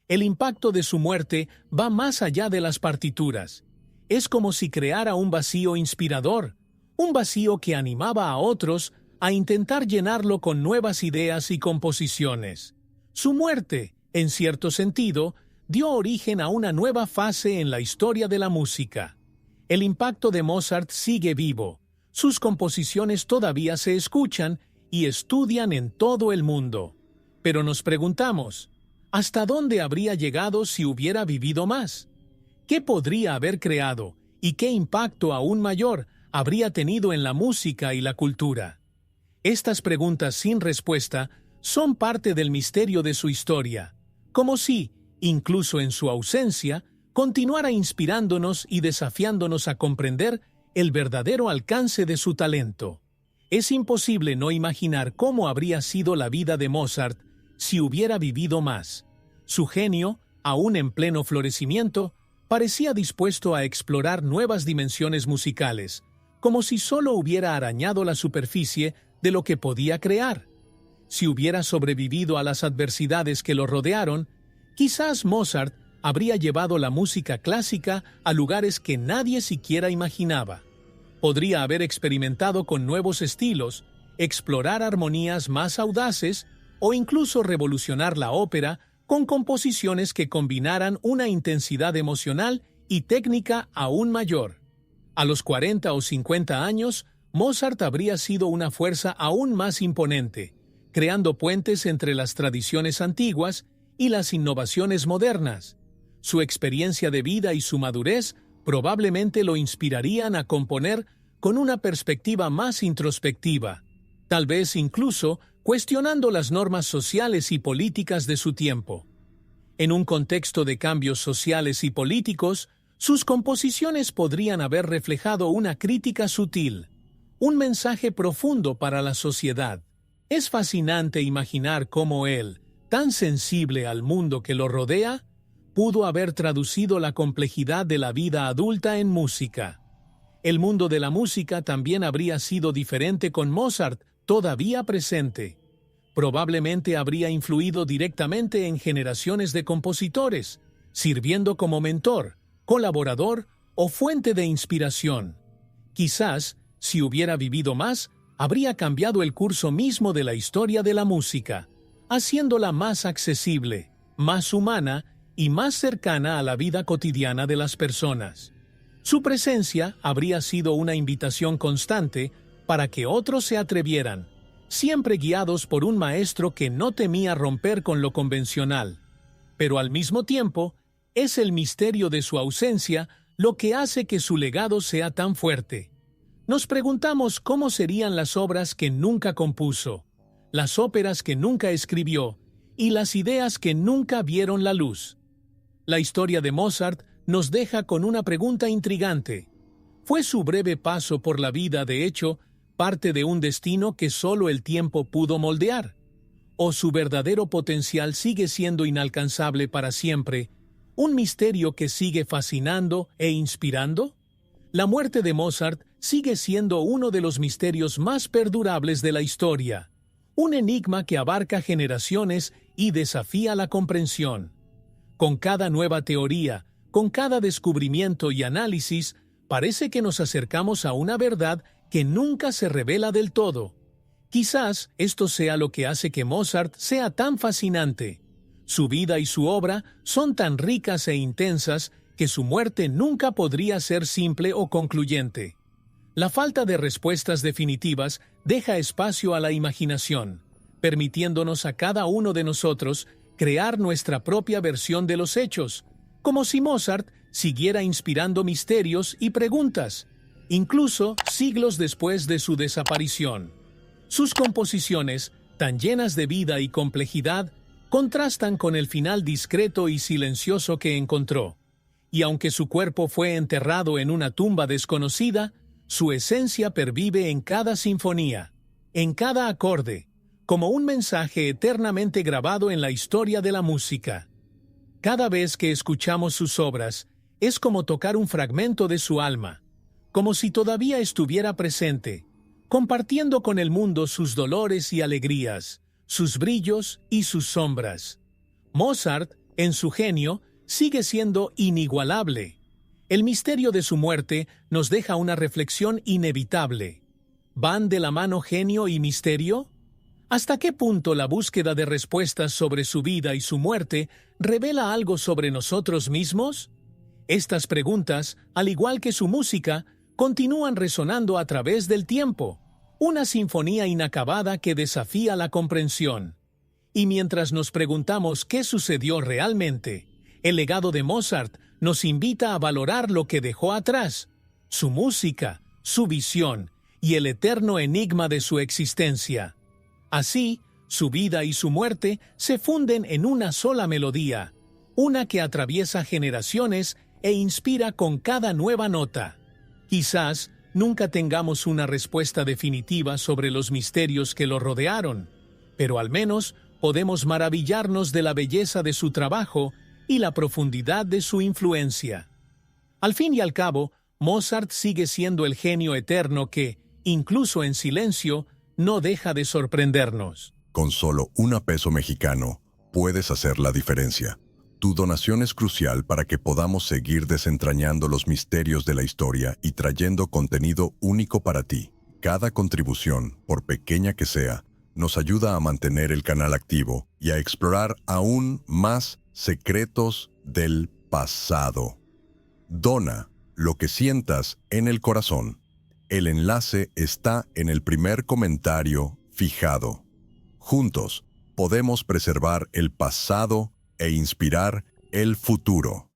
El impacto de su muerte va más allá de las partituras. Es como si creara un vacío inspirador, un vacío que animaba a otros a intentar llenarlo con nuevas ideas y composiciones. Su muerte, en cierto sentido, dio origen a una nueva fase en la historia de la música. El impacto de Mozart sigue vivo. Sus composiciones todavía se escuchan y estudian en todo el mundo. Pero nos preguntamos, ¿hasta dónde habría llegado si hubiera vivido más? ¿Qué podría haber creado y qué impacto aún mayor habría tenido en la música y la cultura? Estas preguntas sin respuesta son parte del misterio de su historia, como si, incluso en su ausencia, continuara inspirándonos y desafiándonos a comprender el verdadero alcance de su talento. Es imposible no imaginar cómo habría sido la vida de Mozart si hubiera vivido más. Su genio, aún en pleno florecimiento, parecía dispuesto a explorar nuevas dimensiones musicales, como si solo hubiera arañado la superficie de lo que podía crear. Si hubiera sobrevivido a las adversidades que lo rodearon, quizás Mozart habría llevado la música clásica a lugares que nadie siquiera imaginaba. Podría haber experimentado con nuevos estilos, explorar armonías más audaces o incluso revolucionar la ópera con composiciones que combinaran una intensidad emocional y técnica aún mayor. A los 40 o 50 años, Mozart habría sido una fuerza aún más imponente, creando puentes entre las tradiciones antiguas y las innovaciones modernas. Su experiencia de vida y su madurez probablemente lo inspirarían a componer con una perspectiva más introspectiva, tal vez incluso cuestionando las normas sociales y políticas de su tiempo. En un contexto de cambios sociales y políticos, sus composiciones podrían haber reflejado una crítica sutil, un mensaje profundo para la sociedad. Es fascinante imaginar cómo él, tan sensible al mundo que lo rodea, pudo haber traducido la complejidad de la vida adulta en música. El mundo de la música también habría sido diferente con Mozart todavía presente. Probablemente habría influido directamente en generaciones de compositores, sirviendo como mentor, colaborador o fuente de inspiración. Quizás, si hubiera vivido más, habría cambiado el curso mismo de la historia de la música, haciéndola más accesible, más humana y más cercana a la vida cotidiana de las personas. Su presencia habría sido una invitación constante para que otros se atrevieran, siempre guiados por un maestro que no temía romper con lo convencional. Pero al mismo tiempo, es el misterio de su ausencia lo que hace que su legado sea tan fuerte. Nos preguntamos cómo serían las obras que nunca compuso, las óperas que nunca escribió y las ideas que nunca vieron la luz. La historia de Mozart nos deja con una pregunta intrigante. ¿Fue su breve paso por la vida, de hecho, parte de un destino que solo el tiempo pudo moldear? ¿O su verdadero potencial sigue siendo inalcanzable para siempre, un misterio que sigue fascinando e inspirando? La muerte de Mozart sigue siendo uno de los misterios más perdurables de la historia, un enigma que abarca generaciones y desafía la comprensión. Con cada nueva teoría, con cada descubrimiento y análisis, parece que nos acercamos a una verdad que nunca se revela del todo. Quizás esto sea lo que hace que Mozart sea tan fascinante. Su vida y su obra son tan ricas e intensas que su muerte nunca podría ser simple o concluyente. La falta de respuestas definitivas deja espacio a la imaginación, permitiéndonos a cada uno de nosotros crear nuestra propia versión de los hechos, como si Mozart siguiera inspirando misterios y preguntas, incluso siglos después de su desaparición. Sus composiciones, tan llenas de vida y complejidad, contrastan con el final discreto y silencioso que encontró. Y aunque su cuerpo fue enterrado en una tumba desconocida, su esencia pervive en cada sinfonía, en cada acorde, como un mensaje eternamente grabado en la historia de la música. Cada vez que escuchamos sus obras, es como tocar un fragmento de su alma, como si todavía estuviera presente, compartiendo con el mundo sus dolores y alegrías, sus brillos y sus sombras. Mozart, en su genio, sigue siendo inigualable. El misterio de su muerte nos deja una reflexión inevitable. ¿Van de la mano genio y misterio? ¿Hasta qué punto la búsqueda de respuestas sobre su vida y su muerte revela algo sobre nosotros mismos? Estas preguntas, al igual que su música, continúan resonando a través del tiempo, una sinfonía inacabada que desafía la comprensión. Y mientras nos preguntamos qué sucedió realmente, el legado de Mozart nos invita a valorar lo que dejó atrás, su música, su visión y el eterno enigma de su existencia. Así, su vida y su muerte se funden en una sola melodía, una que atraviesa generaciones e inspira con cada nueva nota. Quizás nunca tengamos una respuesta definitiva sobre los misterios que lo rodearon, pero al menos podemos maravillarnos de la belleza de su trabajo y la profundidad de su influencia. Al fin y al cabo, Mozart sigue siendo el genio eterno que, incluso en silencio, no deja de sorprendernos. Con solo $1 mexicano, puedes hacer la diferencia. Tu donación es crucial para que podamos seguir desentrañando los misterios de la historia y trayendo contenido único para ti. Cada contribución, por pequeña que sea, nos ayuda a mantener el canal activo y a explorar aún más secretos del pasado. Dona lo que sientas en el corazón. El enlace está en el primer comentario fijado. Juntos, podemos preservar el pasado e inspirar el futuro.